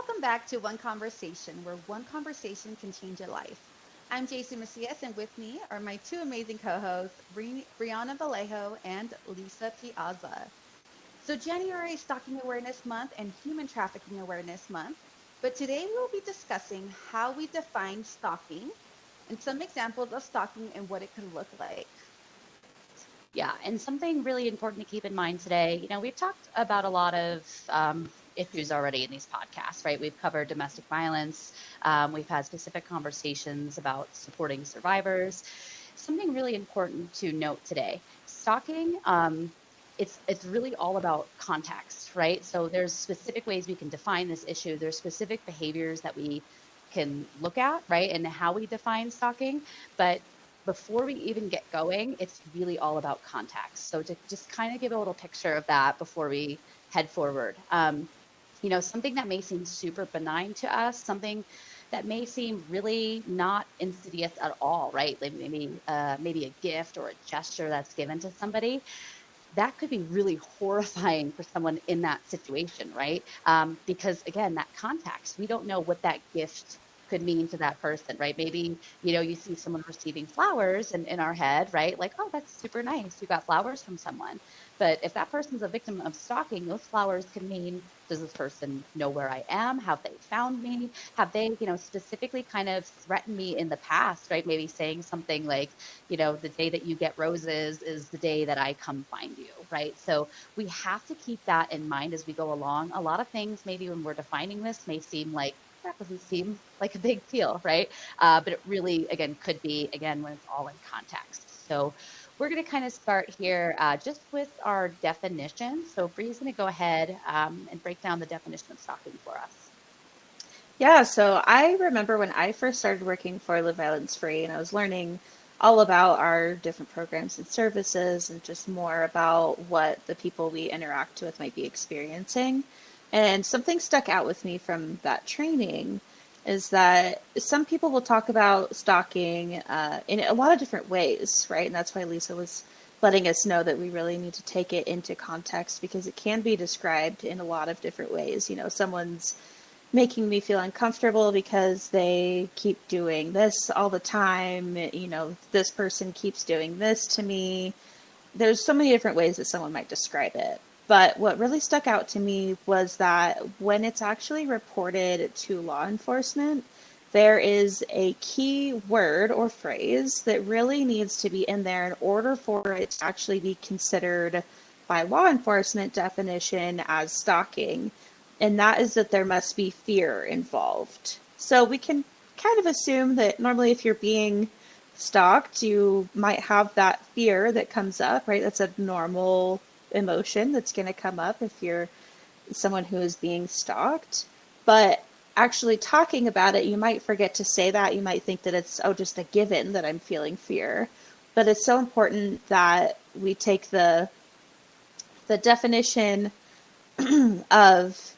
welcome back to One Conversation, where one conversation can change your life. I'm JC Macias, and with me are my two amazing co hosts, Brianna Vallejo and Lisa Piazza. So, January is Stalking Awareness Month and Human Trafficking Awareness Month, but today we'll be discussing how we define stalking and some examples of stalking and what it could look like. Yeah, and something really important to keep in mind today, we've talked about a lot of issues already in these podcasts, right? We've covered domestic violence, we've had specific conversations about supporting survivors. Something really important to note today: stalking. It's really all about context, right? So there's specific ways we can define this issue. There's specific behaviors that we can look at, right, and how we define stalking. But before we even get going, it's really all about context. So to just kind of give a little picture of that before we head forward, something that may seem super benign to us, something that may seem really not insidious at all, right? Like maybe a gift or a gesture that's given to somebody that could be really horrifying for someone in that situation, right? Because again, that context, we don't know what that gift could mean to that person, right? Maybe, you see someone receiving flowers and in our head, right? Like, oh, that's super nice. You got flowers from someone. But if that person's a victim of stalking, those flowers can mean, does this person know where I am? Have they found me? Have they, specifically kind of threatened me in the past, right? Maybe saying something like, the day that you get roses is the day that I come find you, right? So we have to keep that in mind as we go along. A lot of things, maybe when we're defining this, may seem like, that doesn't seem like a big deal, right? But it really, again, could be, again, when it's all in context. So we're going to kind of start here just with our definition. So Bree's going to go ahead and break down the definition of stalking for us. Yeah, so I remember when I first started working for Live Violence Free and I was learning all about our different programs and services and just more about what the people we interact with might be experiencing. And something stuck out with me from that training is that some people will talk about stalking in a lot of different ways, right? And that's why Lisa was letting us know that we really need to take it into context because it can be described in a lot of different ways. Someone's making me feel uncomfortable because they keep doing this all the time. This person keeps doing this to me. There's so many different ways that someone might describe it. But what really stuck out to me was that when it's actually reported to law enforcement, there is a key word or phrase that really needs to be in there in order for it to actually be considered by law enforcement definition as stalking. And that is that there must be fear involved. So we can kind of assume that normally if you're being stalked, you might have that fear that comes up, right? That's a normal emotion that's going to come up if you're someone who is being stalked. But actually talking about it, you might forget to say that. You might think that it's, oh, just a given that I'm feeling fear. But it's so important that we take the definition of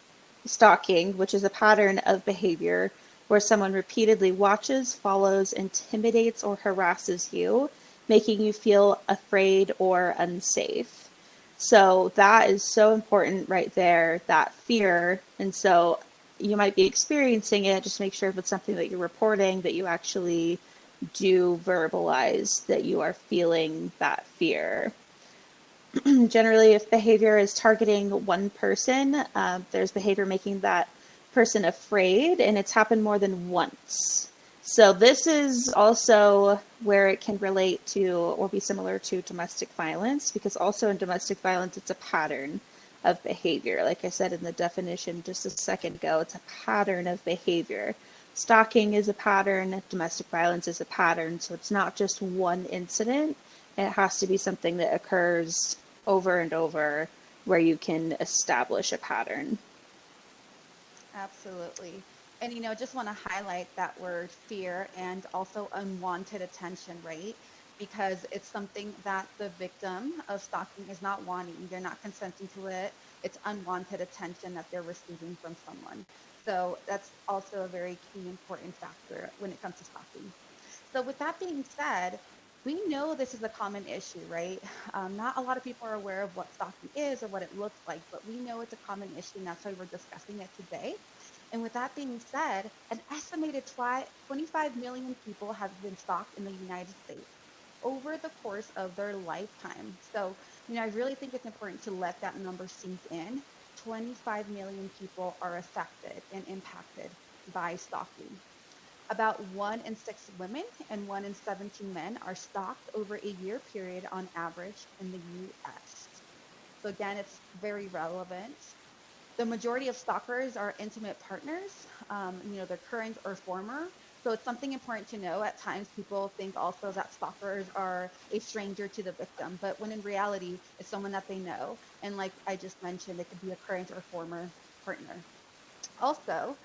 stalking, which is a pattern of behavior where someone repeatedly watches, follows, intimidates, or harasses you, making you feel afraid or unsafe. So that is so important right there, that fear. And so you might be experiencing it. Just make sure if it's something that you're reporting that you actually do verbalize that you are feeling that fear. Generally, if behavior is targeting one person, there's behavior making that person afraid, and it's happened more than once. So this is also where it can relate to or be similar to domestic violence, because also in domestic violence, it's a pattern of behavior. Like I said in the definition just a second ago, it's a pattern of behavior. Stalking is a pattern, domestic violence is a pattern, so it's not just one incident. It has to be something that occurs over and over where you can establish a pattern. Absolutely. And just want to highlight that word fear and also unwanted attention, right? Because it's something that the victim of stalking is not wanting. They're not consenting to it. It's unwanted attention that they're receiving from someone. So that's also a very key important factor when it comes to stalking. So with that being said, We know this is a common issue, right? Not a lot of people are aware of what stalking is or what it looks like, but we know it's a common issue, and that's why we're discussing it today. And with that being said, an estimated 25 million people have been stalked in the United States over the course of their lifetime. So, I really think it's important to let that number sink in. 25 million people are affected and impacted by stalking. About 1 in 6 women and 1 in 17 men are stalked over a year period on average in the US. So, again, it's very relevant. The majority of stalkers are intimate partners, they're current or former. So, it's something important to know. At times, people think also that stalkers are a stranger to the victim, but when in reality, it's someone that they know. And like I just mentioned, it could be a current or former partner. Also,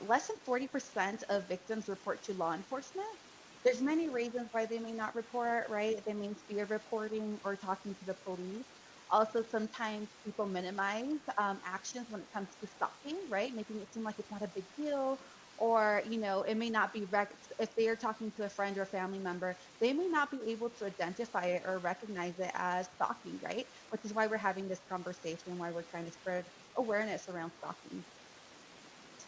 less than 40% of victims report to law enforcement. There's many reasons why they may not report, right? They may fear reporting or talking to the police. Also, sometimes people minimize actions when it comes to stalking, right? Making it seem like it's not a big deal. Or, it may not be, if they are talking to a friend or family member, they may not be able to identify it or recognize it as stalking, right? Which is why we're having this conversation, why we're trying to spread awareness around stalking.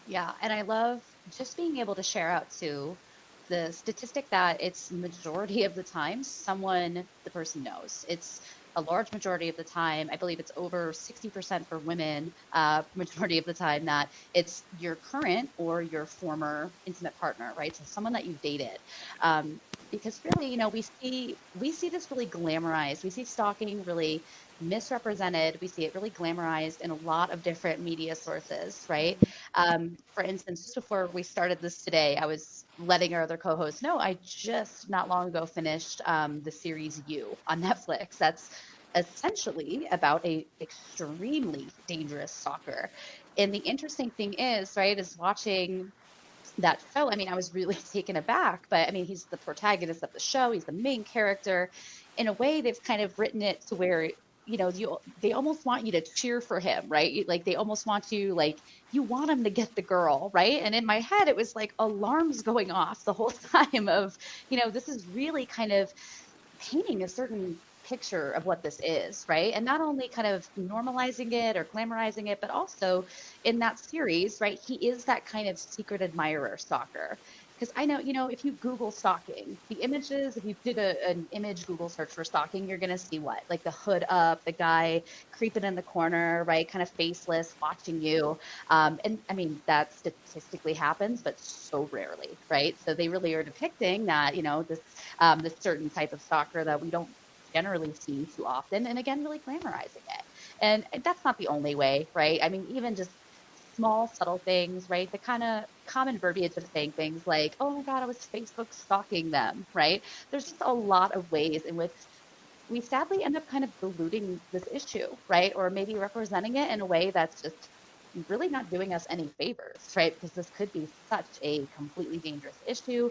Yeah, and I love just being able to share out too the statistic that it's majority of the time someone the person knows. It's a large majority of the time. I believe it's over 60% for women, majority of the time that it's your current or your former intimate partner, right? So someone that you've dated. Because really, we see this really glamorized. We see stalking really misrepresented. We see it really glamorized in a lot of different media sources, right? For instance, just before we started this today, I was letting our other co-hosts know I just not long ago finished the series You on Netflix. That's essentially about a extremely dangerous stalker. And the interesting thing is, right, is watching that show. I mean, I was really taken aback, but I mean, he's the protagonist of the show. He's the main character. In a way, they've kind of written it to where they almost want you to cheer for him, right? Like they almost want you like you want him to get the girl, right? And in my head, it was like alarms going off the whole time of, this is really kind of painting a certain picture of what this is, right? And not only kind of normalizing it or glamorizing it, but also in that series, right? He is that kind of secret admirer stalker. Because I know, if you Google stalking, the images, if you did an image Google search for stalking, you're going to see what? Like the hood up, the guy creeping in the corner, right? Kind of faceless, watching you. And I mean, that statistically happens, but so rarely, right? So they really are depicting that, this certain type of soccer that we don't generally see too often. And again, really glamorizing it. And that's not the only way, right? I mean, even just small, subtle things, right? The kind of common verbiage of saying things like, oh my God, I was Facebook stalking them, right? There's just a lot of ways in which we sadly end up kind of diluting this issue, right? Or maybe representing it in a way that's just really not doing us any favors, right? Because this could be such a completely dangerous issue.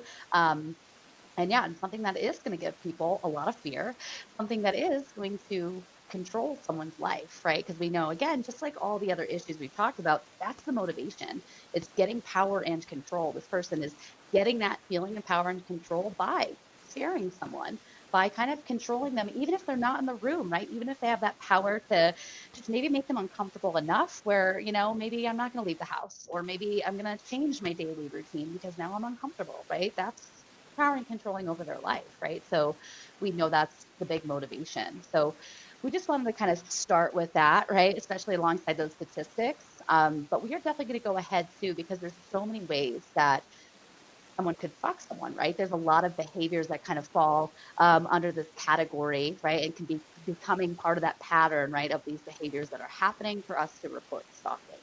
And yeah, and something that is going to give people a lot of fear, something that is going to control someone's life, right? Because we know, again, just like all the other issues we've talked about, that's the motivation. It's getting power and control. This person is getting that feeling of power and control by scaring someone, by kind of controlling them, even if they're not in the room, right? Even if they have that power to just maybe make them uncomfortable enough where, maybe I'm not going to leave the house, or maybe I'm going to change my daily routine because now I'm uncomfortable, right? That's power and controlling over their life, right? So we know that's the big motivation. So we just wanted to kind of start with that, right? Especially alongside those statistics. But we are definitely going to go ahead too, because there's so many ways that someone could stalk someone, right? There's a lot of behaviors that kind of fall under this category, right? And can be becoming part of that pattern, right? Of these behaviors that are happening for us to report stalking.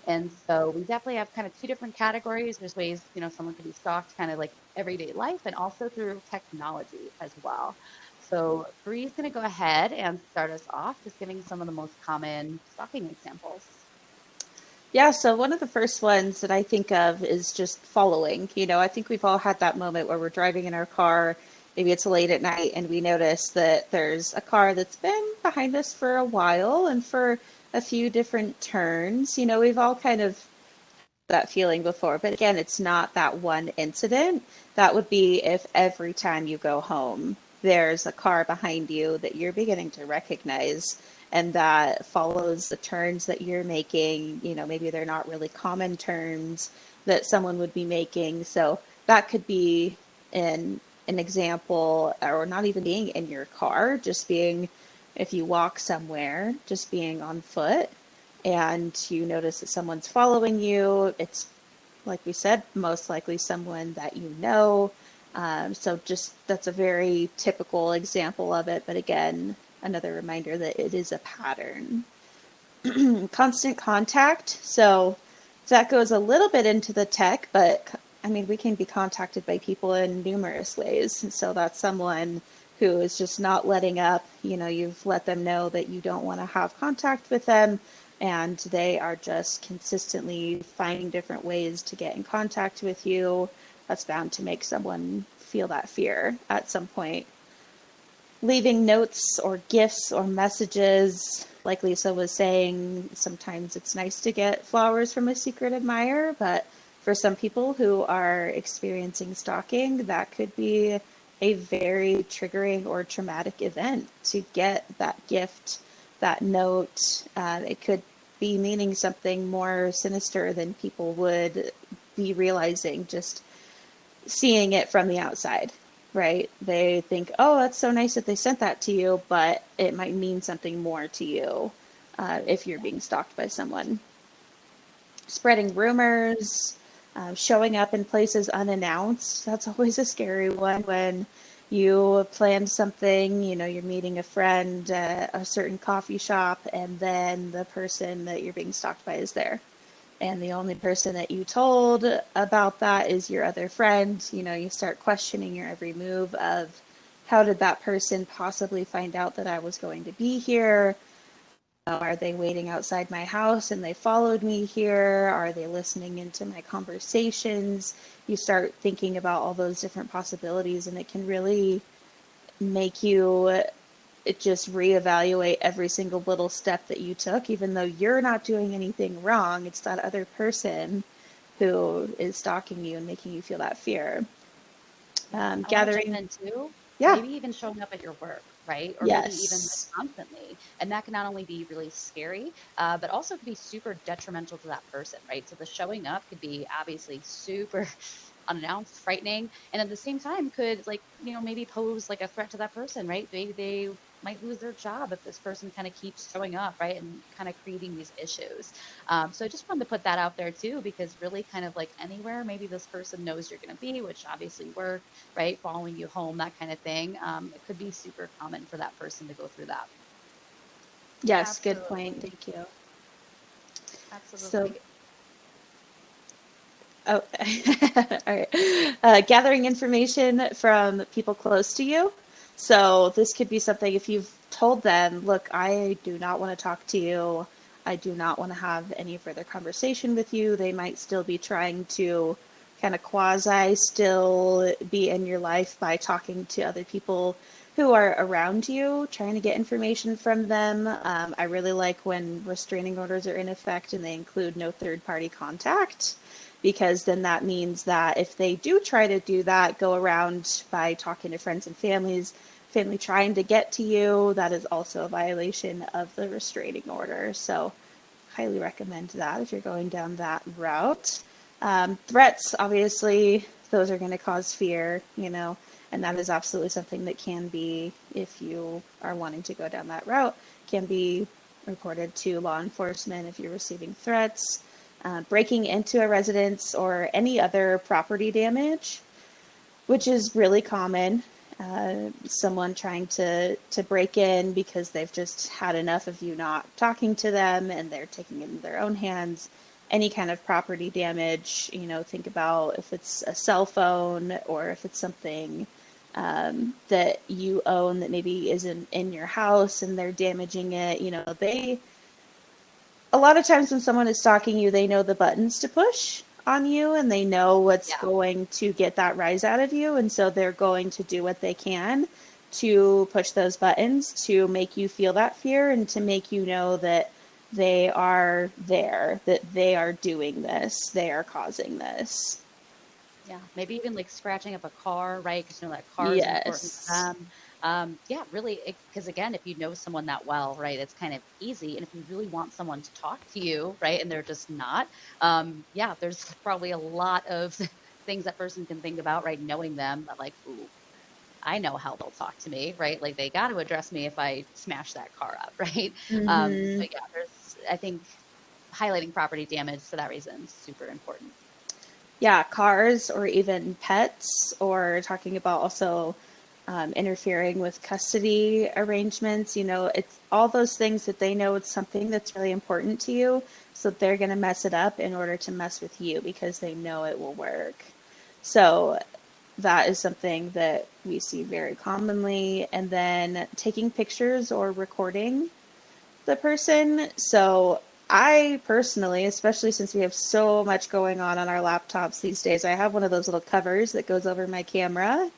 And so we definitely have kind of two different categories. There's ways, someone can be stalked kind of like everyday life and also through technology as well. So Bree's going to go ahead and start us off just giving some of the most common stalking examples. Yeah, so one of the first ones that I think of is just following. I think we've all had that moment where we're driving in our car, maybe it's late at night, and we notice that there's a car that's been behind us for a while and for a few different turns. We've all kind of that feeling before, but again, it's not that one incident. That would be if every time you go home. there's a car behind you that you're beginning to recognize and that follows the turns that you're making. Maybe they're not really common turns that someone would be making. So that could be an example, or not even being in your car, just being if you walk somewhere, just being on foot and you notice that someone's following you. It's like we said, most likely someone that you know. So just that's a very typical example of it. But again, another reminder that it is a pattern. Constant contact. So that goes a little bit into the tech, but I mean, we can be contacted by people in numerous ways. And so that's someone who is just not letting up. You've let them know that you don't want to have contact with them, and they are just consistently finding different ways to get in contact with you. That's bound to make someone feel that fear at some point. Leaving notes or gifts or messages. Like Lisa was saying, sometimes it's nice to get flowers from a secret admirer, but for some people who are experiencing stalking, that could be a very triggering or traumatic event to get that gift, that note. It could be meaning something more sinister than people would be realizing just seeing it from the outside, right? They think, oh, that's so nice that they sent that to you, but it might mean something more to you if you're being stalked by someone. Spreading rumors, showing up in places unannounced. That's always a scary one when you plan something, you're meeting a friend at a certain coffee shop, and then the person that you're being stalked by is there. And the only person that you told about that is your other friend. You start questioning your every move of how did that person possibly find out that I was going to be here? Are they waiting outside my house and they followed me here? Are they listening into my conversations? You start thinking about all those different possibilities, and it can really make you just reevaluate every single little step that you took, even though you're not doing anything wrong. It's that other person who is stalking you and making you feel that fear. I want to jump Gathering, in too. yeah, Maybe even showing up at your work, right? Or maybe even like yes, constantly. And that can not only be really scary, but also could be super detrimental to that person, right? So the showing up could be obviously super unannounced, frightening, and at the same time could like, maybe pose like a threat to that person, right? Maybe they might lose their job if this person kind of keeps showing up, right? And kind of creating these issues. So I just wanted to put that out there too, because really kind of like anywhere, maybe this person knows you're going to be, which obviously work, right? Following you home, that kind of thing. It could be super common for that person to go through that. yes, good point. Absolutely. Thank you. So, Absolutely. oh, all right. Gathering information from people close to you. So this could be something if you've told them, look, I do not want to talk to you. I do not want to have any further conversation with you. They might still be trying to kind of quasi still be in your life by talking to other people who are around you, trying to get information from them. I really like when restraining orders are in effect and they include no third party contact, because then that means that if they do try to do that, go around by talking to friends and family trying to get to you, that is also a violation of the restraining order. So highly recommend that if you're going down that route. Threats, obviously, those are going to cause fear, and that is absolutely something that can be, if you are wanting to go down that route, can be reported to law enforcement if you're receiving threats. Breaking into a residence or any other property damage, which is really common. Someone trying to break in because they've just had enough of you not talking to them and they're taking it in their own hands. Any kind of property damage, think about if it's a cell phone or if it's something that you own that maybe isn't in your house and they're damaging it. They a lot of times when someone is stalking you, they know the buttons to push on you and they know what's Yeah. going to get that rise out of you. And so they're going to do what they can to push those buttons to make you feel that fear and to make you know that they are there, that they are doing this, they are causing this. Yeah, maybe even like scratching up a car, right? Because that car is important to Yes. them. Yeah, really, because again, if you know someone that well, right, it's kind of easy. And if you really want someone to talk to you, right, and they're just not, yeah, there's probably a lot of things that person can think about, right, knowing them, but like, ooh, I know how they'll talk to me, right? Like they got to address me if I smash that car up, right? Hmm. So yeah, I think highlighting property damage for that reason is super important. Yeah, cars or even pets, or talking about also interfering with custody arrangements. It's all those things that they know it's something that's really important to you. So they're going to mess it up in order to mess with you because they know it will work. So that is something that we see very commonly. And then taking pictures or recording the person. So I personally, especially since we have so much going on our laptops these days, I have one of those little covers that goes over my camera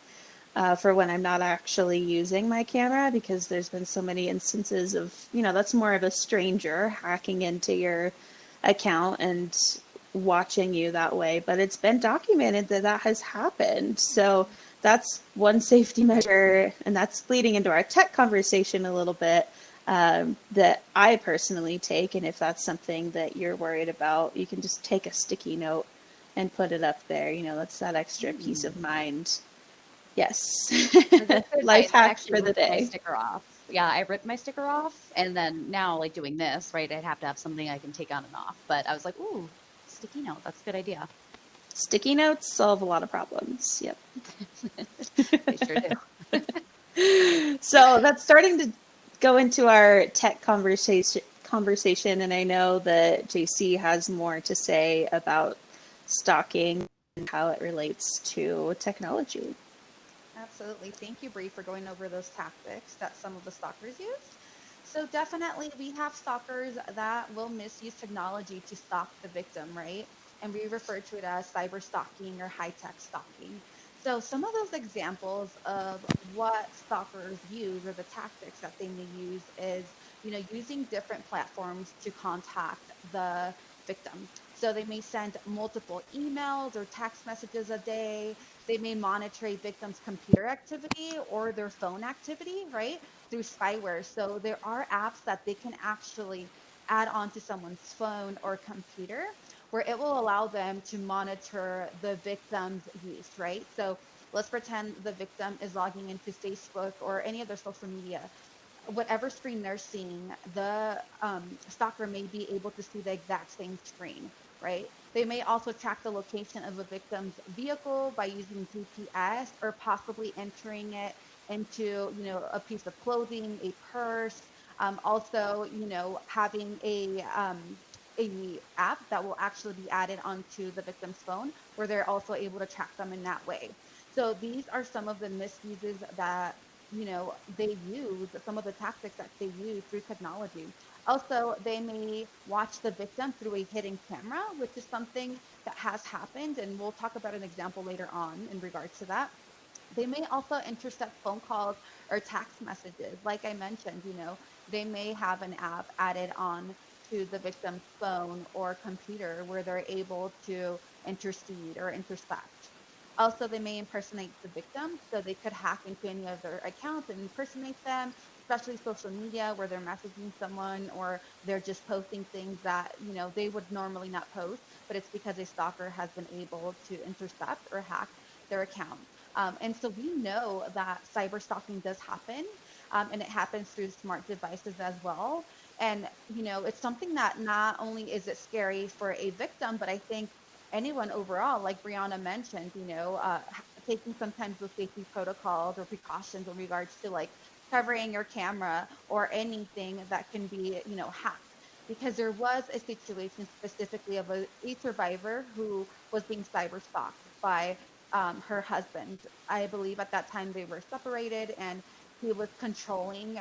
for when I'm not actually using my camera, because there's been so many instances of, that's more of a stranger hacking into your account and watching you that way. But it's been documented that that has happened. So that's one safety measure, and that's leading into our tech conversation a little bit, that I personally take. And if that's something that you're worried about, you can just take a sticky note and put it up there. That's that extra peace of Mm. mind. Yes. That's good Life advice. I hack actually for the ripped my day. sticker off. Yeah, I ripped my sticker off, and then now, like doing this, right, I'd have to have something I can take on and off. But I was like, ooh, sticky note. That's a good idea. Sticky notes solve a lot of problems. Yep. They sure do. So that's starting to go into our tech conversation, and I know that JC has more to say about stalking and how it relates to technology. Absolutely. Thank you, Bree, for going over those tactics that some of the stalkers use. So, definitely, we have stalkers that will misuse technology to stalk the victim, right? And we refer to it as cyber stalking or high tech stalking. So, some of those examples of what stalkers use or the tactics that they may use is, using different platforms to contact the victim. So, they may send multiple emails or text messages a day. They may monitor a victim's computer activity or their phone activity, right, through spyware. So there are apps that they can actually add onto someone's phone or computer where it will allow them to monitor the victim's use, right? So let's pretend the victim is logging into Facebook or any other social media. Whatever screen they're seeing, the stalker may be able to see the exact same screen, right? They may also track the location of a victim's vehicle by using GPS or possibly entering it into, a piece of clothing, a purse. Also, having a app that will actually be added onto the victim's phone where they're also able to track them in that way. So these are some of the misuses that they use, some of the tactics that they use through technology. Also, they may watch the victim through a hidden camera, which is something that has happened, and we'll talk about an example later on in regards to that. They may also intercept phone calls or text messages. Like I mentioned, they may have an app added on to the victim's phone or computer where they're able to intercede or intercept. Also, they may impersonate the victim, so they could hack into any of their accounts and impersonate them, especially social media where they're messaging someone or they're just posting things that, they would normally not post, but it's because a stalker has been able to intercept or hack their account. And so we know that cyber stalking does happen, and it happens through smart devices as well. And, it's something that not only is it scary for a victim, but I think anyone overall, like Brianna mentioned, taking sometimes those safety protocols or precautions in regards to like covering your camera or anything that can be, hacked. Because there was a situation specifically of a survivor who was being cyber stalked by her husband. I believe at that time they were separated, and he was controlling,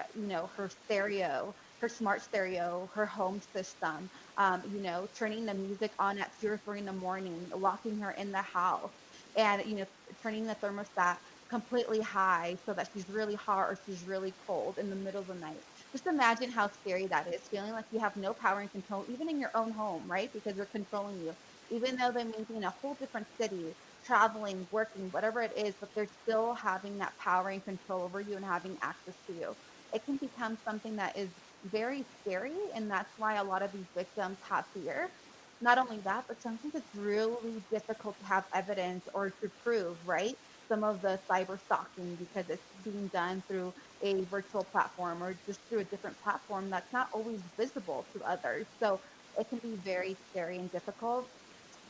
her stereo, her smart stereo, her home system, turning the music on at 2 or 3 in the morning, locking her in the house, and, turning the thermostat completely high so that she's really hot or she's really cold in the middle of the night. Just imagine how scary that is, feeling like you have no power and control, even in your own home, right? Because they're controlling you, even though they may be in a whole different city. traveling, working, whatever it is, but they're still having that power and control over you and having access to you. It can become something that is very scary. And that's why a lot of these victims have fear. Not only that, but sometimes it's really difficult to have evidence or to prove, right? Some of the cyber stalking because it's being done through a virtual platform or just through a different platform that's not always visible to others. So it can be very scary and difficult.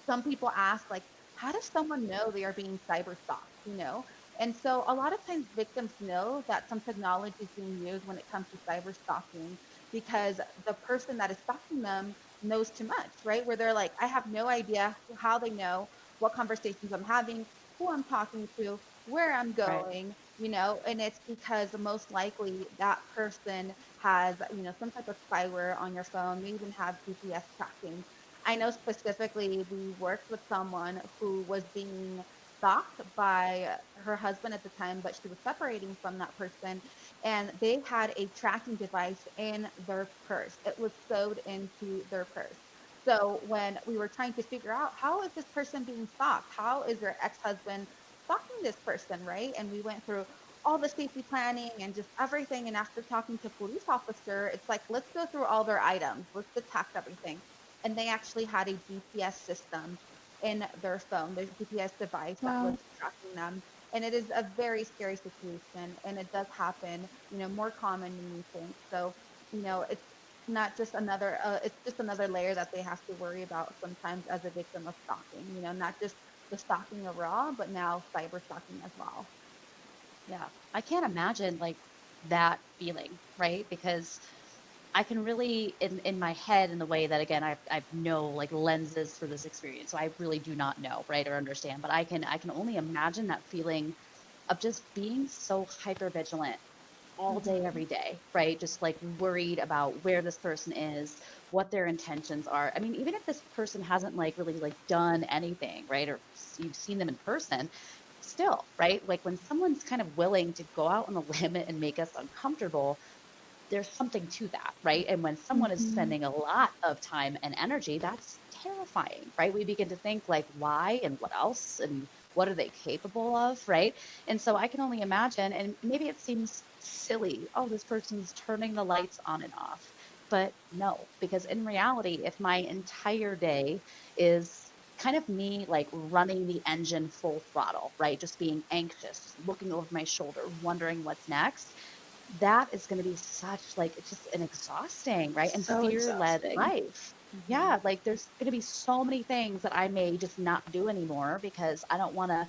Some people ask, like, how does someone know they are being cyber stalked, you know? And so a lot of times victims know that some technology is being used when it comes to cyber stalking because the person that is stalking them knows too much, right? Where they're like, I have no idea how they know what conversations I'm having, who I'm talking to, where I'm Right. going, you know, and it's because most likely that person has, you know, some type of spyware on your phone, may even have GPS tracking. I know specifically we worked with someone who was being stalked by her husband at the time, but she was separating from that person. And they had a tracking device in their purse. It was sewed into their purse. So when we were trying to figure out how is this person being stalked? How is your ex-husband stalking this person, right? And we went through all the safety planning and just everything. And after talking to a police officer, it's like, let's go through all their items. Let's detect everything, and they actually had a GPS system in their phone, their GPS device that was Wow. tracking them. And it is a very scary situation, and it does happen, you know, more common than you think. So, you know, it's not just another, it's just another layer that they have to worry about sometimes as a victim of stalking. You know, not just the stalking overall, but now cyber stalking as well. Yeah. I can't imagine like that feeling, right? Because I can really in my head in the way that again I've no like lenses for this experience. So I really do not know, right, or understand. But I can only imagine that feeling of just being so hyper vigilant all day, Hmm. every day, right? Just like worried about where this person is, what their intentions are. I mean, even if this person hasn't like really like done anything, right? Or you've seen them in person, still, right? Like when someone's kind of willing to go out on a limb and make us uncomfortable, there's something to that, right? And when someone is Hmm. spending a lot of time and energy, that's terrifying, right? We begin to think like, why and what else and what are they capable of, right? And so I can only imagine, and maybe it seems silly, oh, this person's turning the lights on and off. But no, because in reality, if my entire day is kind of me like running the engine full throttle, right? Just being anxious, looking over my shoulder, wondering what's next, that is going to be such like it's just an exhausting, right? And So fear-led exhausting. life. Hmm. Yeah, like there's going to be so many things that I may just not do anymore because I don't want to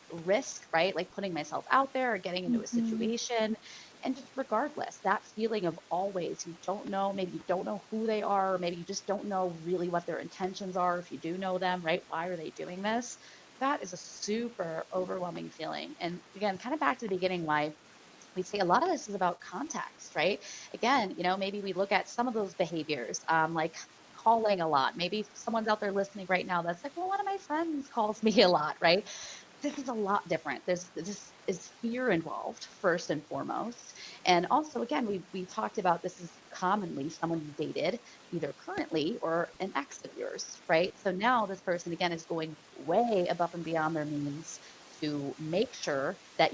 risk, right? Like putting myself out there or getting into a Hmm. situation. And just regardless, that feeling of always, you don't know, maybe you don't know who they are, or maybe you just don't know really what their intentions are. If you do know them, right? Why are they doing this? That is a super overwhelming feeling. And again, kind of back to the beginning, why we say a lot of this is about context, right? Again, maybe we look at some of those behaviors, like calling a lot. Maybe someone's out there listening right now that's like, well, one of my friends calls me a lot, right? This is a lot different. There's this is fear involved first and foremost, and also again we talked about this is commonly someone you dated either currently or an ex of yours, right? So now this person again is going way above and beyond their means to make sure that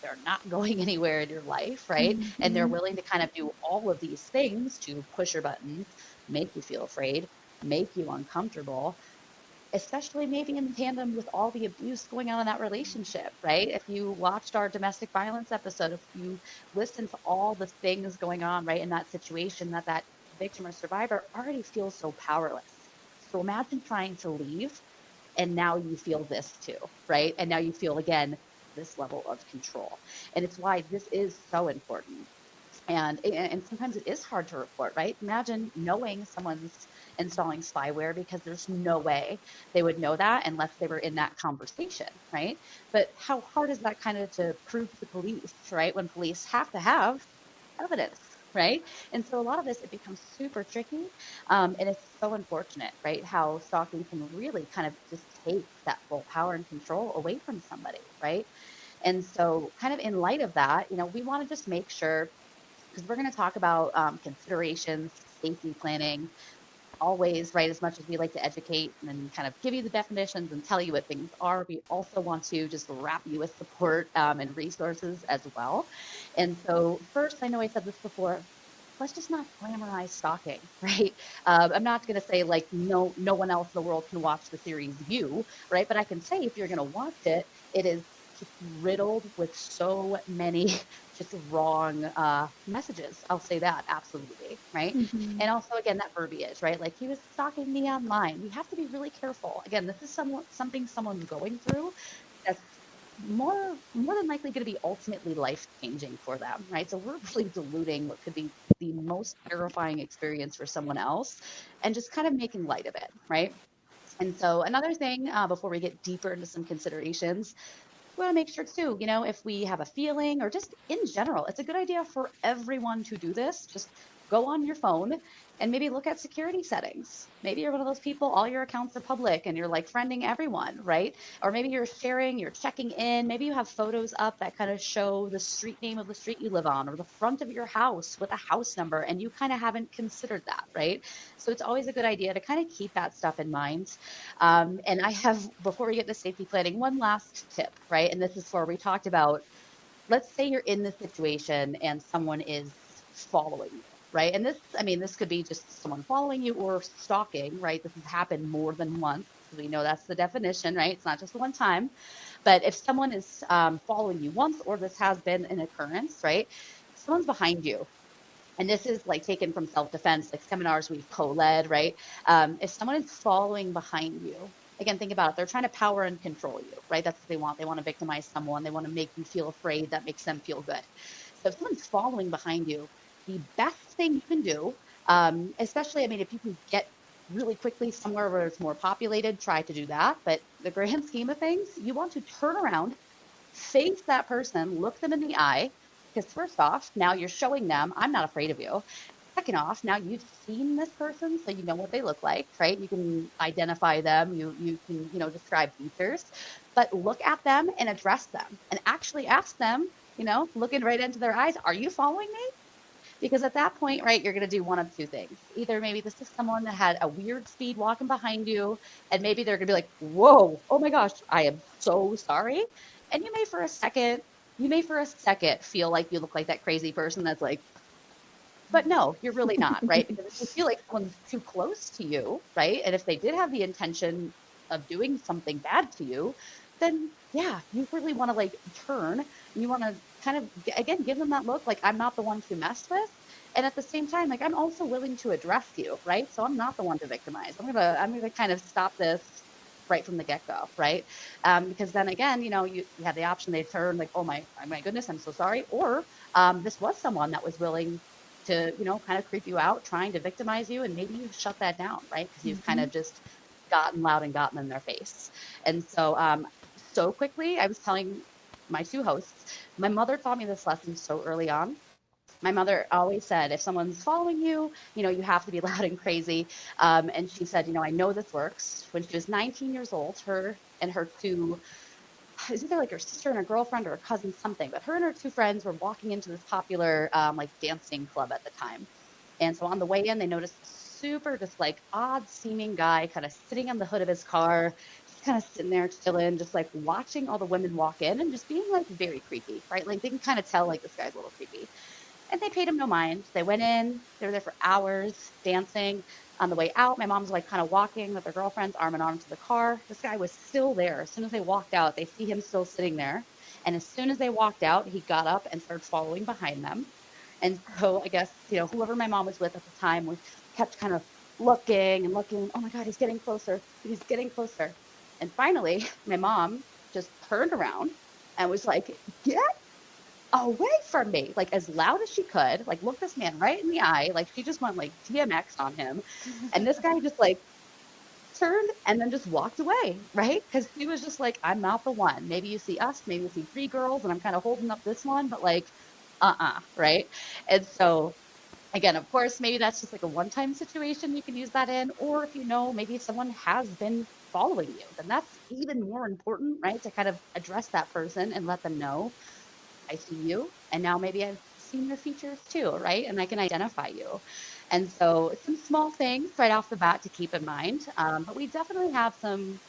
they're not going anywhere in your life, right? And they're Hmm. willing to kind of do all of these things to push your buttons, make you feel afraid, make you uncomfortable, especially maybe in tandem with all the abuse going on in that relationship, right? If you watched our domestic violence episode, if you listened to all the things going on, right, in that situation, that victim or survivor already feels so powerless. So imagine trying to leave and now you feel this too, right? And now you feel again this level of control. And it's why this is so important. And sometimes it is hard to report, right? Imagine knowing someone's installing spyware because there's no way they would know that unless they were in that conversation, right? But how hard is that kind of to prove to police, right? When police have to have evidence, right? And so a lot of this, it becomes super tricky. And it's so unfortunate, right? How stalking can really kind of just take that full power and control away from somebody, right? And so, kind of in light of that, we want to just make sure, because we're going to talk about considerations, safety planning, always, right, as much as we like to educate and kind of give you the definitions and tell you what things are, we also want to just wrap you with support and resources as well. And so, first, I know I said this before, let's just not glamorize stalking, right? I'm not going to say like no one else in the world can watch the series You, right? But I can say if you're going to watch it, it is just riddled with so many just wrong messages. I'll say that absolutely, right? Mm-hmm. And also again that verbiage, right? Like he was stalking me online. We have to be really careful. Again, this is something someone's going through that's more than likely going to be ultimately life changing for them, right? So we're really diluting what could be the most terrifying experience for someone else and just kind of making light of it, right? And so another thing before we get deeper into some considerations, we want to make sure too, if we have a feeling or just in general, it's a good idea for everyone to do this. Just go on your phone and maybe look at security settings. Maybe you're one of those people, all your accounts are public and you're like friending everyone, right? Or maybe you're sharing, you're checking in. Maybe you have photos up that kind of show the street name of the street you live on or the front of your house with a house number, and you kind of haven't considered that, right? So it's always a good idea to kind of keep that stuff in mind. And I have, before we get to safety planning, one last tip, right? And this is where we talked about, let's say you're in this situation and someone is following you, right? And this, I mean, this could be just someone following you or stalking, right? This has happened more than once. We know that's the definition, right? It's not just one time. But if someone is following you once, or this has been an occurrence, right? Someone's behind you, and this is like taken from self-defense, like seminars we've co-led, right? If someone is following behind you, again, think about it. They're trying to power and control you, right? That's what they want. They want to victimize someone. They want to make you feel afraid. That makes them feel good. So if someone's following behind you, the best thing you can do, especially, I mean, if you can get really quickly somewhere where it's more populated, try to do that. But the grand scheme of things, you want to turn around, face that person, look them in the eye, because first off, now you're showing them, I'm not afraid of you. Second off, now you've seen this person, so you know what they look like, right? You can identify them, you can, describe features, but look at them and address them and actually ask them, looking right into their eyes, are you following me? Because at that point, right, you're going to do one of two things. Either maybe this is someone that had a weird speed walking behind you, and maybe they're going to be like, whoa, oh my gosh, I am so sorry. And you may for a second feel like you look like that crazy person that's like, but no, you're really not, right? Because if you feel like someone's too close to you, right? And if they did have the intention of doing something bad to you, then yeah, you really want to like turn. You want to kind of, again, give them that look like I'm not the one to mess with. And at the same time, like I'm also willing to address you, right? So I'm not the one to victimize. I'm gonna kind of stop this right from the get-go, right? Because then again, you had the option, they turn like, oh my goodness, I'm so sorry. Or this was someone that was willing to, kind of creep you out, trying to victimize you. And maybe you've shut that down, right? Because you've kind Mm-hmm. of just gotten loud and gotten in their face. And so quickly, I was telling my two hosts, my mother taught me this lesson so early on. My mother always said, if someone's following you, you have to be loud and crazy. And she said, I know this works. When she was 19 years old, her and her two, it was either like her sister and her girlfriend or a cousin, something, but her and her two friends were walking into this popular like dancing club at the time. And so on the way in, they noticed a super just like odd seeming guy kind of sitting on the hood of his car, just kind of sitting there chilling, just like watching all the women walk in and just being like very creepy, right? Like they can kind of tell like this guy's a little creepy. And they paid him no mind. They went in, they were there for hours dancing. On the way out, my mom's like kind of walking with her girlfriends, arm in arm to the car. This guy was still there. As soon as they walked out, they see him still sitting there. And as soon as they walked out, he got up and started following behind them. And so I guess, whoever my mom was with at the time was kept kind of looking and looking. Oh my God, he's getting closer. He's getting closer. And finally, my mom just turned around and was like, get away from me, like as loud as she could, like look this man right in the eye. Like she just went like DMX on him. And this guy just like turned and then just walked away, right? Because he was just like, I'm not the one. Maybe you see us, maybe you see three girls, and I'm kind of holding up this one, but like, right? And so again, of course, maybe that's just like a one-time situation you can use that in, or if maybe someone has been following you, then that's even more important, right? To kind of address that person and let them know, I see you, and now maybe I've seen your features too, right? And I can identify you. And so, some small things right off the bat to keep in mind, but we definitely have some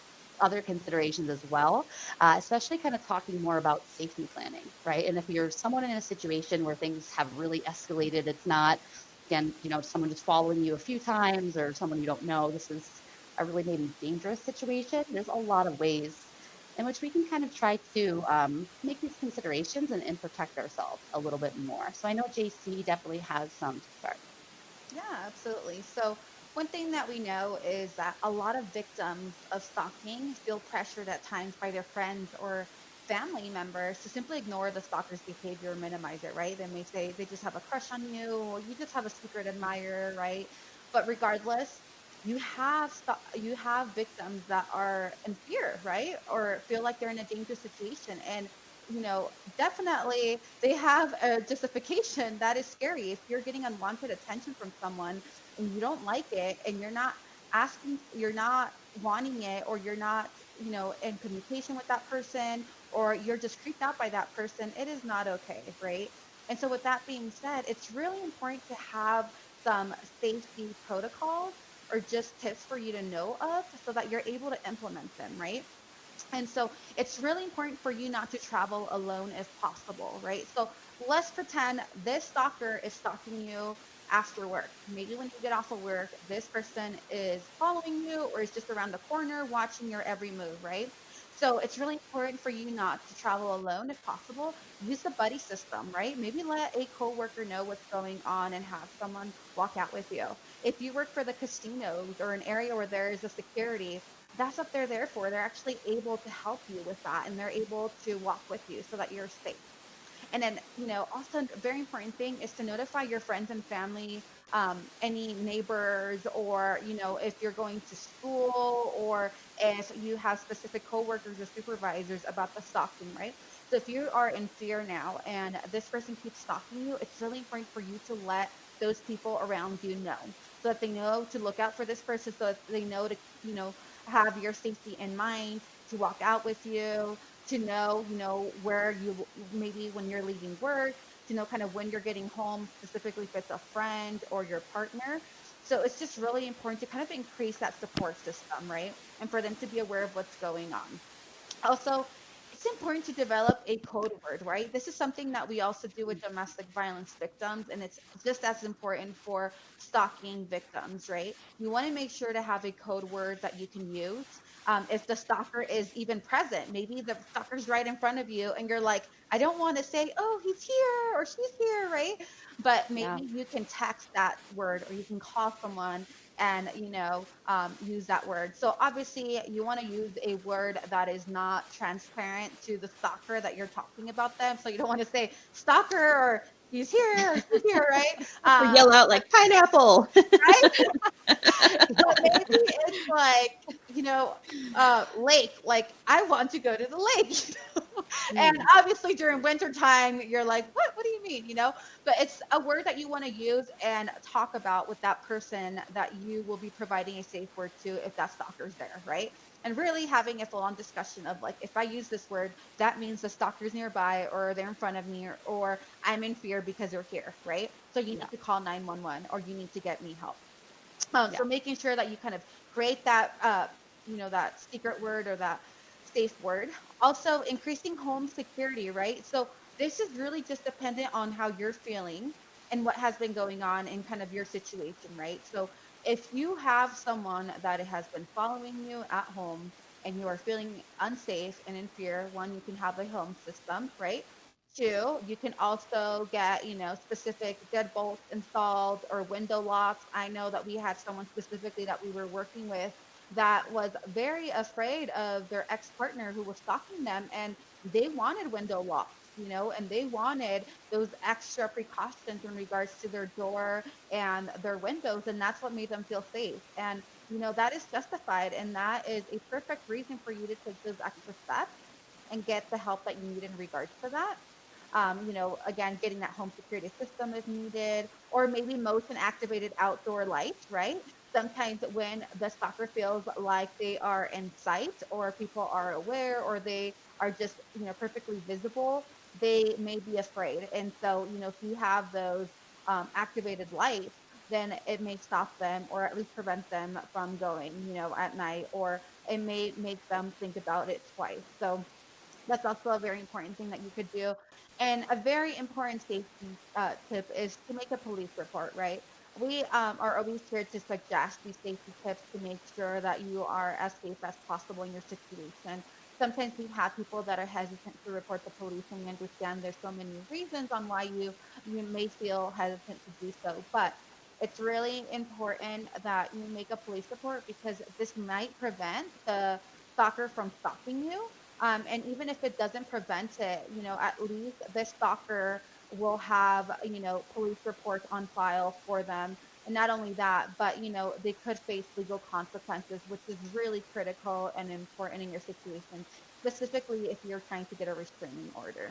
other considerations as well, especially kind of talking more about safety planning, right? And if you're someone in a situation where things have really escalated, it's not, again, someone just following you a few times or someone you don't know, this is a really maybe dangerous situation. There's a lot of ways in which we can kind of try to make these considerations and protect ourselves a little bit more. So I know JC definitely has some to start. Yeah, absolutely. So, one thing that we know is that a lot of victims of stalking feel pressured at times by their friends or family members to simply ignore the stalker's behavior or minimize it, right? They may say they just have a crush on you or you just have a secret admirer, right? But regardless, you have victims that are in fear, right? Or feel like they're in a dangerous situation and definitely they have a justification that is scary. If you're getting unwanted attention from someone and you don't like it and you're not wanting it, or you're not, in communication with that person, or you're just creeped out by that person, it is not okay, right? And so, with that being said, it's really important to have some safety protocols or just tips for you to know of so that you're able to implement them, right? And so it's really important for you not to travel alone if possible, right? So let's pretend this stalker is stalking you after work. Maybe when you get off of work, this person is following you or is just around the corner watching your every move, right? So it's really important for you not to travel alone if possible. Use the buddy system, right? Maybe let a coworker know what's going on and have someone walk out with you. If you work for the casinos or an area where there is a security, that's what they're there for. They're actually able to help you with that and they're able to walk with you so that you're safe. And then, also a very important thing is to notify your friends and family, any neighbors, or, if you're going to school or if you have specific coworkers or supervisors about the stalking, right? So if you are in fear now and this person keeps stalking you, it's really important for you to let those people around you know so that they know to look out for this person, so that they know to, have your safety in mind, to walk out with you, to know, where you maybe when you're leaving work, to know kind of when you're getting home, specifically if it's a friend or your partner. So it's just really important to kind of increase that support system, right? And for them to be aware of what's going on. Also, it's important to develop a code word, right? This is something that we also do with domestic violence victims, and it's just as important for stalking victims, right? You want to make sure to have a code word that you can use. If the stalker is even present, maybe the stalker's right in front of you, and you're like, I don't want to say, oh, he's here or she's here, right? But maybe Yeah. you can text that word or you can call someone and use that word. So obviously you want to use a word that is not transparent to the stalker that you're talking about them. So you don't want to say stalker or he's here or she's here, right? Or yell out like pineapple. Right. But maybe it's like, lake, like I want to go to the lake. And Mm, obviously during winter time, you're like, what do you mean? But it's a word that you want to use and talk about with that person that you will be providing a safe word to if that stalker's there, right? And really having a full on discussion of like, if I use this word, that means the stalker's nearby or they're in front of me, or I'm in fear because they're here, right? So you yeah. need to call 911 or you need to get me help. Yeah. So making sure that you kind of create that, that secret word or that safe word. Also, increasing home security, right? So this is really just dependent on how you're feeling and what has been going on in kind of your situation, right? So if you have someone that has been following you at home and you are feeling unsafe and in fear, one, you can have a home system, right? Two, you can also get, specific deadbolts installed or window locks. I know that we had someone specifically that we were working with that was very afraid of their ex-partner who was stalking them, and they wanted window locks, and they wanted those extra precautions in regards to their door and their windows, and that's what made them feel safe. And that is justified, and that is a perfect reason for you to take those extra steps and get the help that you need in regards to that. Again, getting that home security system if needed, or maybe motion activated outdoor lights, right? Sometimes when the stalker feels like they are in sight or people are aware or they are just, perfectly visible, they may be afraid. And so, if you have those activated lights, then it may stop them or at least prevent them from going, at night, or it may make them think about it twice. So that's also a very important thing that you could do. And a very important safety tip is to make a police report, right? We are always here to suggest these safety tips to make sure that you are as safe as possible in your situation. Sometimes we have people that are hesitant to report the police, and we understand there's so many reasons on why you may feel hesitant to do so. But it's really important that you make a police report because this might prevent the stalker from stalking you, and even if it doesn't prevent it, at least the stalker will have, police reports on file for them. And not only that, but, they could face legal consequences, which is really critical and important in your situation, specifically if you're trying to get a restraining order.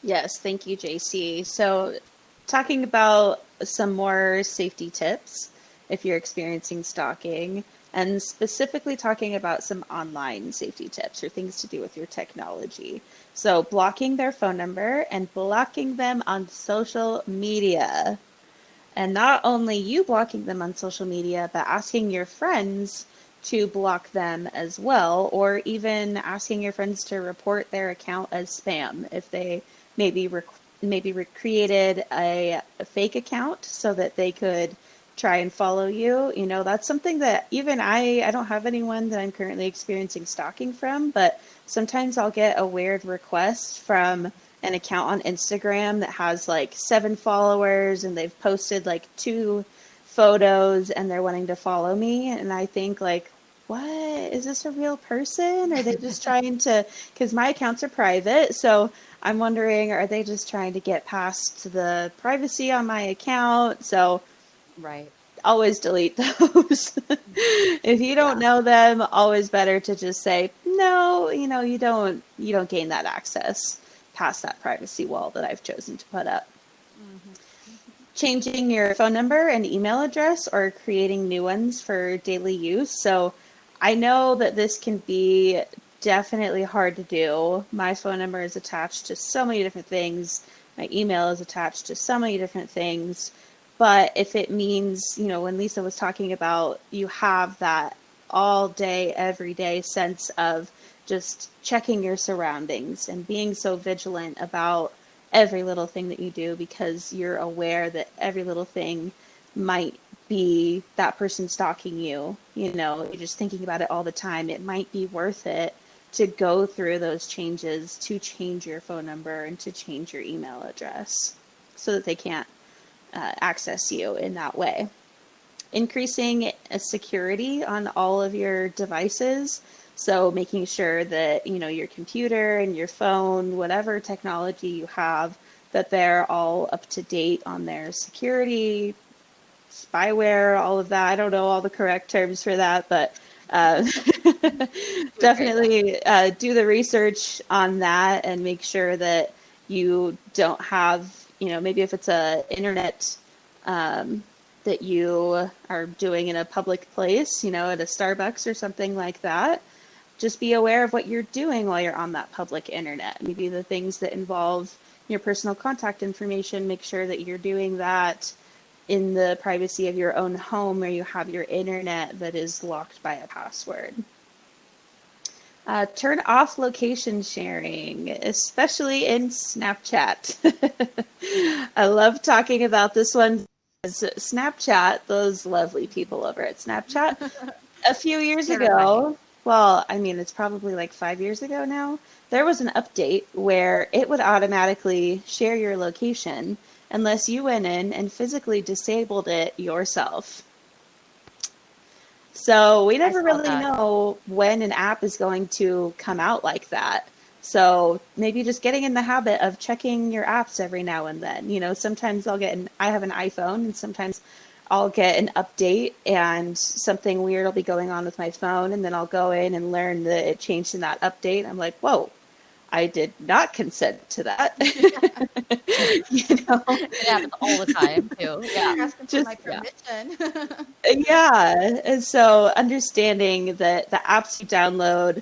Yes, thank you, JC. So, talking about some more safety tips if you're experiencing stalking, and specifically talking about some online safety tips or things to do with your technology. So, blocking their phone number and blocking them on social media. And not only you blocking them on social media, but asking your friends to block them as well, or even asking your friends to report their account as spam if they maybe created a fake account so that they could try and follow you. That's something that even I don't have anyone that I'm currently experiencing stalking from, but sometimes I'll get a weird request from an account on Instagram that has like 7 followers and they've posted like 2 photos and they're wanting to follow me. And I think like, what? Is this a real person? Are they just trying to, because my accounts are private. So I'm wondering, are they just trying to get past the privacy on my account? So Right. always delete those. If you don't know them, always better to just say, no, you don't gain that access past that privacy wall that I've chosen to put up. Mm-hmm. Changing your phone number and email address or creating new ones for daily use. So I know that this can be definitely hard to do. My phone number is attached to so many different things. My email is attached to so many different things. But if it means, when Lisa was talking about you have that all day, every day sense of just checking your surroundings and being so vigilant about every little thing that you do because you're aware that every little thing might be that person stalking you. You're just thinking about it all the time. It might be worth it to go through those changes to change your phone number and to change your email address so that they can't access you in that way. Increasing security on all of your devices. So making sure that, your computer and your phone, whatever technology you have, that they're all up to date on their security, spyware, all of that. I don't know all the correct terms for that, but definitely do the research on that and make sure that you don't have, maybe if it's a internet that you are doing in a public place, at a Starbucks or something like that. Just be aware of what you're doing while you're on that public internet. Maybe the things that involve your personal contact information, make sure that you're doing that in the privacy of your own home where you have your internet that is locked by a password. Turn off location sharing, especially in Snapchat. I love talking about this one. Snapchat, those lovely people over at Snapchat, a few years ago, well, I mean, it's probably like 5 years ago now, there was an update where it would automatically share your location unless you went in and physically disabled it yourself. So we never really know when an app is going to come out like that. So maybe just getting in the habit of checking your apps every now and then. Sometimes I have an iPhone, and sometimes I'll get an update and something weird will be going on with my phone, and then I'll go in and learn that it changed in that update. I'm like, whoa, I did not consent to that. It happens all the time too. Yeah. You're asking for my permission. Yeah. And so understanding that the apps you download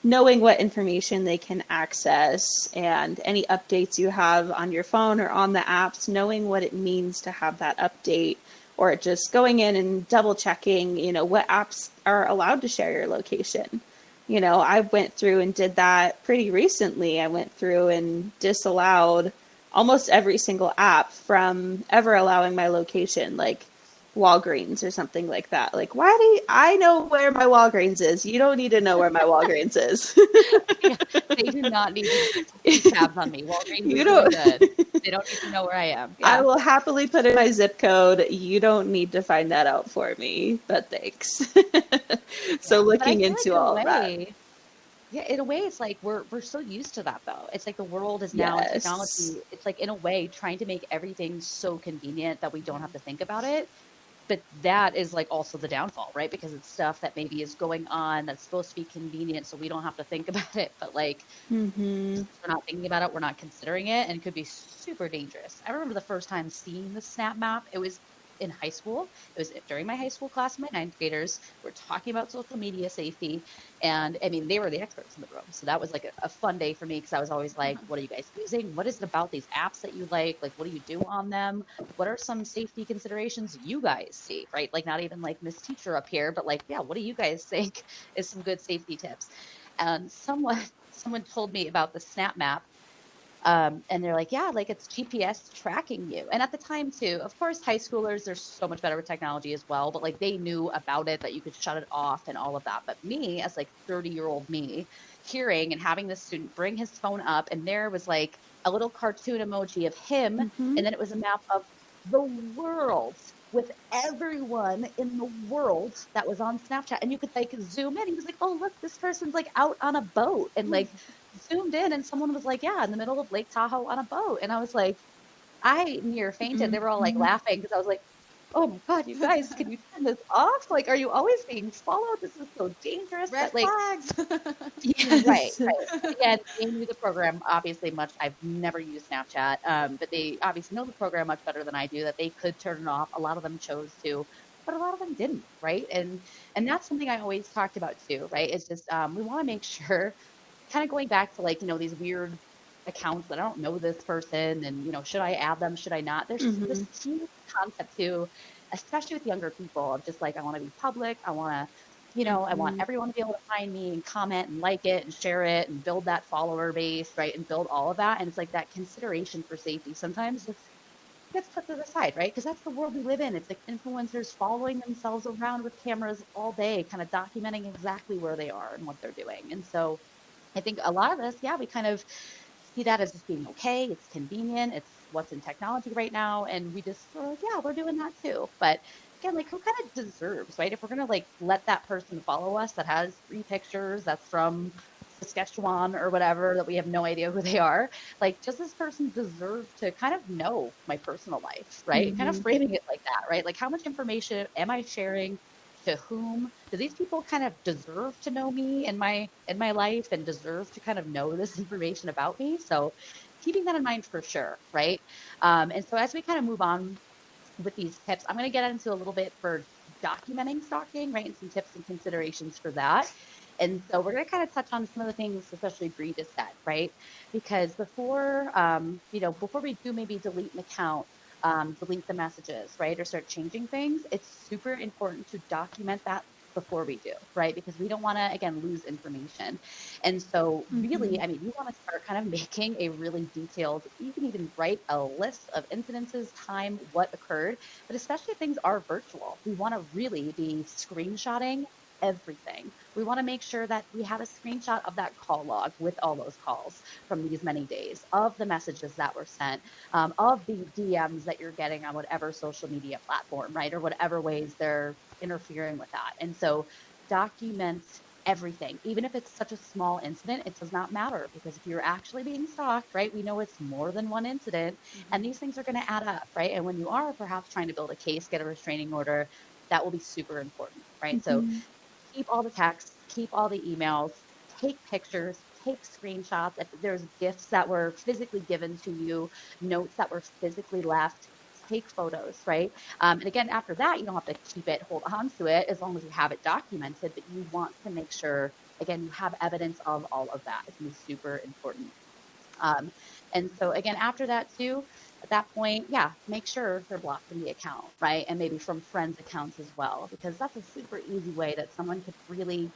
knowing what information they can access and any updates you have on your phone or on the apps, knowing what it means to have that update, or just going in and double checking, what apps are allowed to share your location. I went through and did that pretty recently. I went through and disallowed almost every single app from ever allowing my location, like Walgreens or something like that. Like, why do I know where my Walgreens is? You don't need to know where my Walgreens is. Yeah, they do not need to keep tabs on me. Walgreens You is really don't. good. They don't need to know where I am. I Yeah. will happily put in my zip code. You don't need to find that out for me, but thanks. So Yeah. But I looking feel like into in a all of that. way, yeah, in a way, it's like we're so used to that though. It's like the world is now, and Yes. technology, it's like in a way trying to make everything so convenient that we don't have to think about it. But that is like also the downfall, right? Because it's stuff that maybe is going on that's supposed to be convenient, so we don't have to think about it. But like, Mm-hmm. since we're not thinking about it, we're not considering it, and it could be super dangerous. I remember the first time seeing the snap map. It was in high school. It was during my high school class. My ninth graders were talking about social media safety, and I mean, they were the experts in the room. So that was like a fun day for me because I was always like, "What are you guys using? What is it about these apps that you like? Like, what do you do on them? What are some safety considerations you guys see? Right? Like, not even like Miss Teacher up here, but like, yeah, what do you guys think is some good safety tips?" And someone told me about the snap map, and they're like, yeah, like it's GPS tracking you. And at the time too, of course, high schoolers, they're so much better with technology as well, but like they knew about it, that you could shut it off and all of that. But me, as like 30-year-old me, hearing and having this student bring his phone up, and there was like a little cartoon emoji of him, Mm-hmm. and then it was a map of the world with everyone in the world that was on Snapchat. And you could like zoom in. He was like, oh, look, this person's like out on a boat, and like zoomed in, and someone was like, yeah, in the middle of Lake Tahoe on a boat. And I was like, I near fainted. They were all like Mm-hmm. laughing because I was like, oh my God, you guys, can you turn this off? Like, are you always being followed? This is so dangerous. Red But like, flags. yeah, right, Yes. right. And again, they knew the program obviously much. I've never used Snapchat, but they obviously know the program much better than I do. That they could turn it off. A lot of them chose to, but a lot of them didn't, right? And that's something I always talked about too, right? It's just we want to make sure, kind of going back to like, these weird accounts that I don't know this person, and should I add them, should I not? There's Mm-hmm. this huge concept too, especially with younger people, of just like, I want to be public, I want to, I want Mm-hmm. everyone to be able to find me and comment and like it and share it and build that follower base, right? And build all of that. And it's like that consideration for safety sometimes just gets put to the side, right? Because that's the world we live in. It's like influencers following themselves around with cameras all day, kind of documenting exactly where they are and what they're doing. And so I think a lot of us, yeah, we kind of see that as just being okay. It's convenient. It's what's in technology right now. And we just are like, yeah, we're doing that too. But again, like, who kind of deserves, right? If we're going to like let that person follow us that has 3 pictures, that's from Saskatchewan or whatever, that we have no idea who they are, like, does this person deserve to kind of know my personal life, right? Kind of Mm-hmm. framing it like that, right? Like, how much information am I sharing? To whom do these people kind of deserve to know me in my life, and deserve to kind of know this information about me? So keeping that in mind for sure, right? And so as we kind of move on with these tips, I'm going to get into a little bit for documenting stalking, right? And some tips and considerations for that. And so we're going to kind of touch on some of the things, especially Bree just said, right? Because before, before we do maybe delete an account, delete the messages, right? Or start changing things, it's super important to document that before we do, right? Because we don't want to, again, lose information. And so, Mm-hmm. really, I mean, you want to start kind of making a really detailed, you can even write a list of incidences, time, what occurred, but especially if things are virtual, we want to really be screenshotting everything. We want to make sure that we have a screenshot of that call log with all those calls from these many days, of the messages that were sent, of the DMs that you're getting on whatever social media platform, right? Or whatever ways they're interfering with that. And so document everything, even if it's such a small incident, it does not matter, because if you're actually being stalked, right, we know it's more than one incident, and these things are going to add up, right? And when you are perhaps trying to build a case, get a restraining order, that will be super important, right? So Mm-hmm. keep all the texts, keep all the emails, take pictures, take screenshots. If there's gifts that were physically given to you, notes that were physically left, take photos, right? And again, after that, you don't have to keep it, hold on to it, as long as you have it documented, but you want to make sure again, you have evidence of all of that. It's going to be super important. Um, and so again, after that too, at that point, yeah, make sure they're blocked from the account, right? And maybe from friends' accounts as well, because that's a super easy way that someone could really,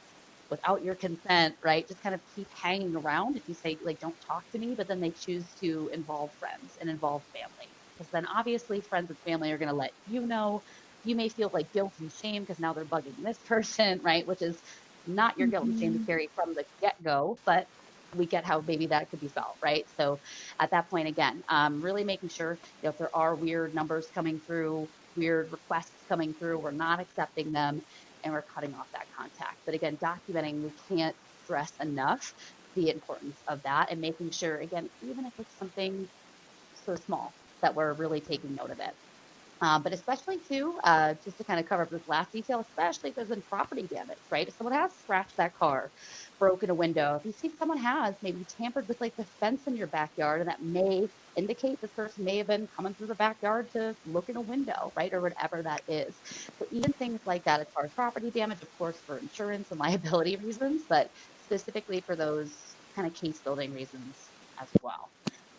without your consent, right, just kind of keep hanging around if you say, like, don't talk to me, but then they choose to involve friends and involve family. Because then obviously friends and family are going to let you know. You may feel like guilt and shame because now they're bugging this person, right? Which is not your guilt and shame to Mhm. carry from the get go, but we get how maybe that could be felt, right? So at that point, again, really making sure, if there are weird numbers coming through, weird requests coming through, we're not accepting them and we're cutting off that contact. But again, documenting, we can't stress enough the importance of that and making sure, again, even if it's something so small, that we're really taking note of it. But especially too, just to kind of cover up this last detail, especially if there's been property damage, right? If someone has scratched that car, broken a window, if you see someone has maybe tampered with like the fence in your backyard, and that may indicate this person may have been coming through the backyard to look in a window, right? Or whatever that is. So even things like that, as far as property damage, of course, for insurance and liability reasons, but specifically for those kind of case building reasons as well.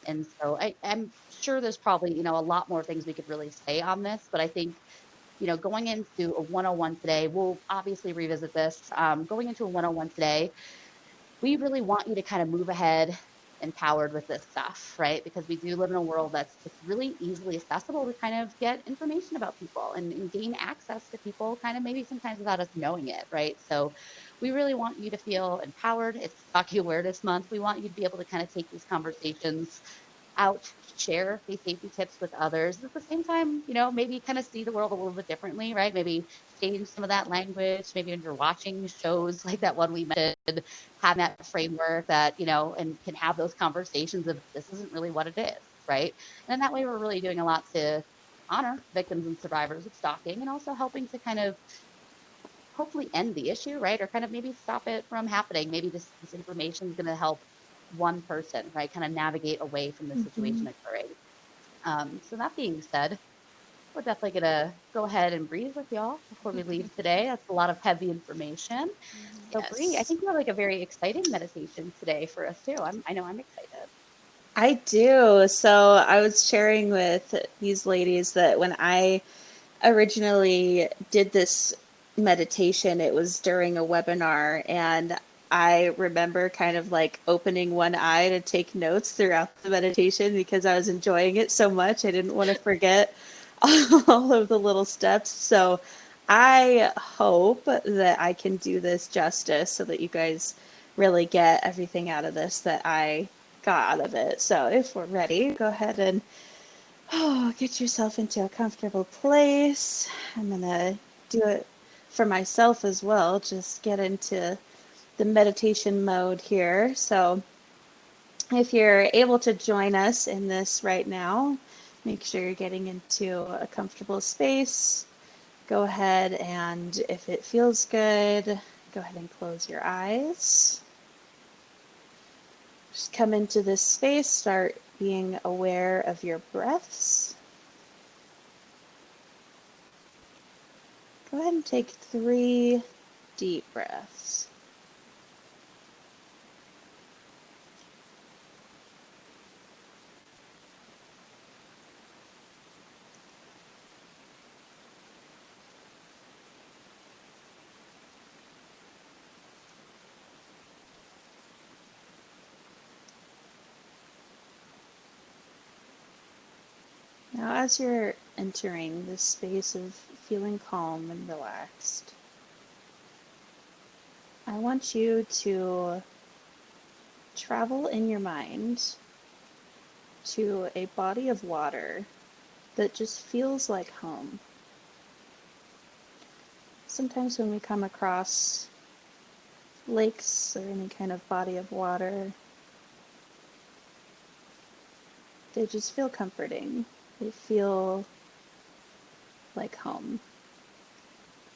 And so I'm sure there's probably, a lot more things we could really say on this, but I think, going into a 101 today, we'll obviously revisit this. Going into a 101 today, we really want you to kind of move ahead empowered with this stuff, right? Because we do live in a world that's just really easily accessible to kind of get information about people and gain access to people kind of maybe sometimes without us knowing it, right? So we really want you to feel empowered. It's Stalking Awareness Month. We want you to be able to kind of take these conversations out, share these safety tips with others. At the same time, maybe kind of see the world a little bit differently, right? Maybe change some of that language. Maybe when you're watching shows like that one we mentioned, have that framework that, and can have those conversations of this isn't really what it is, right? And in that way, we're really doing a lot to honor victims and survivors of stalking and also helping to kind of hopefully end the issue, right? Or kind of maybe stop it from happening. Maybe this information is going to help one person, right? Kind of navigate away from the Mhm. situation occurring. So that being said, we're definitely going to go ahead and breathe with y'all before we leave today. That's a lot of heavy information. So Bree, I Yes. think you have like a very exciting meditation today for us too. I know I'm excited. I do. So I was sharing with these ladies that when I originally did this meditation, it was during a webinar, and I remember kind of like opening one eye to take notes throughout the meditation because I was enjoying it so much. I didn't want to forget all of the little steps. So I hope that I can do this justice so that you guys really get everything out of this that I got out of it. So if we're ready, go ahead and get yourself into a comfortable place. I'm gonna do it for myself as well. Just get into the meditation mode here. So if you're able to join us in this right now, make sure you're getting into a comfortable space. Go ahead and if it feels good, go ahead and close your eyes. Just come into this space, start being aware of your breaths. Go ahead and take 3 deep breaths. Now, as you're entering this space of feeling calm and relaxed, I want you to travel in your mind to a body of water that just feels like home. Sometimes when we come across lakes or any kind of body of water, they just feel comforting. They feel like home.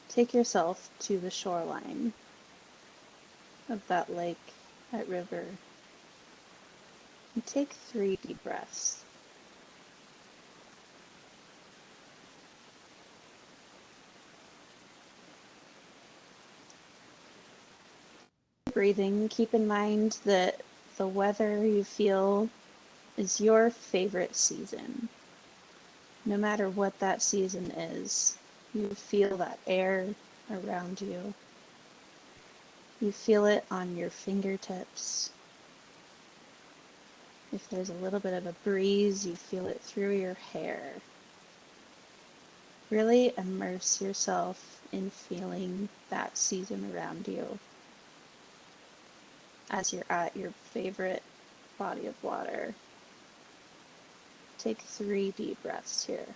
Take yourself to the shoreline of that lake, that river, and take 3 deep breaths. breathing, keep in mind that the weather you feel is your favorite season. No matter what that season is, you feel that air around you. You feel it on your fingertips. If there's a little bit of a breeze, you feel it through your hair. Really immerse yourself in feeling that season around you as you're at your favorite body of water. Take 3 deep breaths here.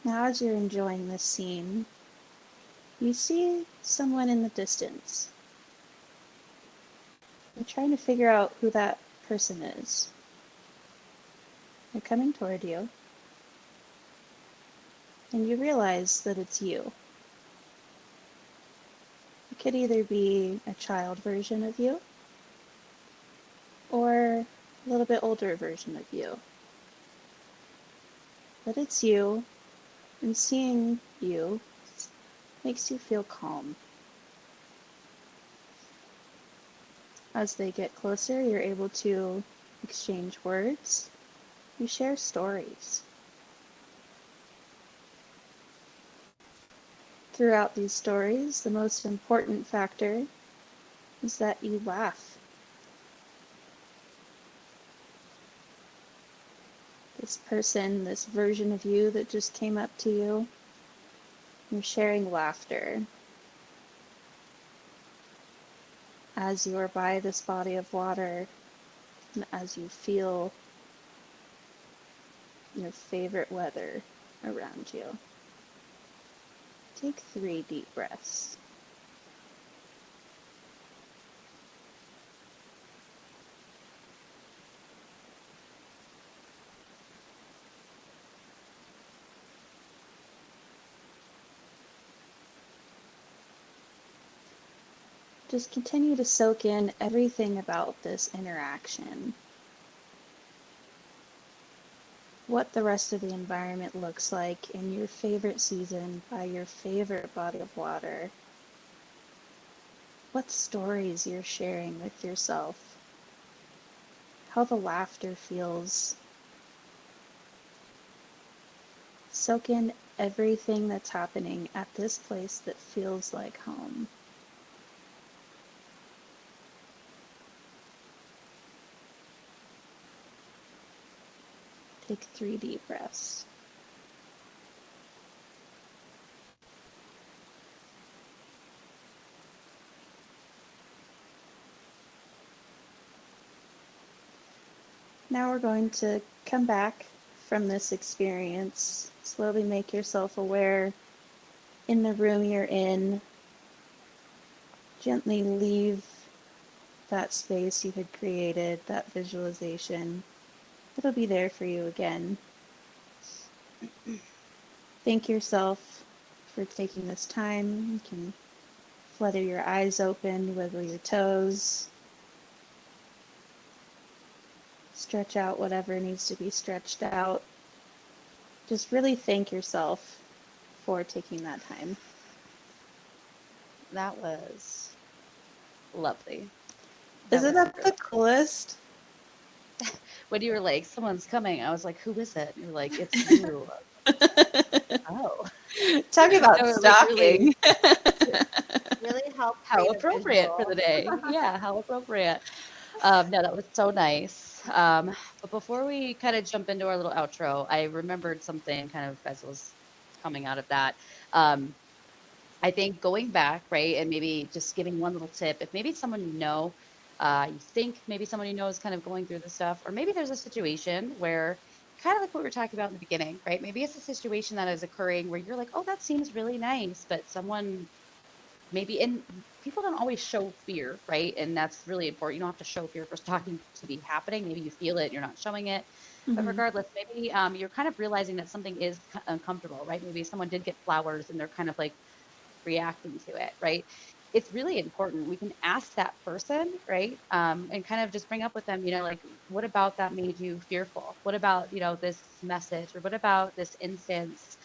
Now, as you're enjoying this scene, you see someone in the distance. You're trying to figure out who that person is. They're coming toward you, and you realize that it's you. It could either be a child version of you, or a little bit older version of you. But it's you, and seeing you makes you feel calm. As they get closer, you're able to exchange words. You share stories. Throughout these stories, the most important factor is that you laugh. This person, this version of you that just came up to you, you're sharing laughter as you're by this body of water and as you feel your favorite weather around you. Take 3 deep breaths. Just continue to soak in everything about this interaction. What the rest of the environment looks like in your favorite season by your favorite body of water. What stories you're sharing with yourself. How the laughter feels. Soak in everything that's happening at this place that feels like home. Take 3 deep breaths. Now we're going to come back from this experience. Slowly make yourself aware in the room you're in. Gently leave that space you had created, that visualization. It'll be there for you again. Thank yourself for taking this time. You can flutter your eyes open, wiggle your toes, stretch out whatever needs to be stretched out. Just really thank yourself for taking that time. That was lovely. Isn't Was that the really coolest? when you were like, someone's coming. I was like, who is it? And you're like, it's you. Oh, Talk about no, it was stalking. Really helped how create a appropriate for the visual. day. Yeah, how appropriate. No, that was so nice. But before we kind of jump into our little outro, I remembered something kind of as I was coming out of that. Um, I think going back, right, and maybe just giving one little tip, if maybe someone you think maybe someone you know is kind of going through this stuff, or maybe there's a situation where kind of like what we were talking about in the beginning, right? Maybe it's a situation that is occurring where you're like, oh, that seems really nice, but someone maybe, and people don't always show fear, right? And that's really important. You don't have to show fear for talking to be happening. Maybe you feel it, you're not showing it. But Mhm. regardless, maybe you're kind of realizing that something is uncomfortable, right? Maybe someone did get flowers and they're kind of like reacting to it, right? it's really important. We can ask that person, right? And kind of just bring up with them, like, what about that made you fearful? What about, this message, or what about this instance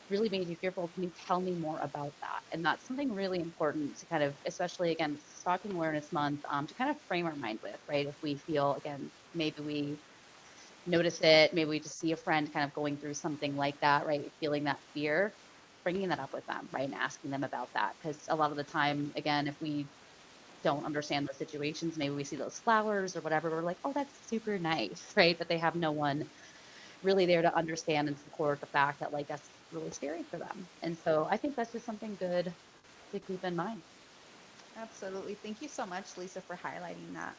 really made you fearful? Can you tell me more about that? And that's something really important to kind of, especially again, Stalking Awareness Month, to kind of frame our mind with, right? If we feel, again, maybe we notice it, maybe we just see a friend kind of going through something like that, right? Feeling that fear, bringing that up with them, right? And asking them about that. Because a lot of the time, again, if we don't understand those situations, maybe we see those flowers or whatever, we're like, oh, that's super nice, right? But they have no one really there to understand and support the fact that, like, that's really scary for them. And so I think that's just something good to keep in mind. Absolutely. Thank you so much, Lisa, for highlighting that.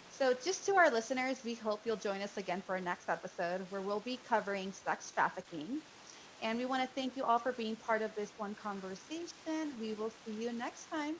So, just to our listeners, we hope you'll join us again for our next episode where we'll be covering sex trafficking. And we want to thank you all for being part of this one conversation. We will see you next time.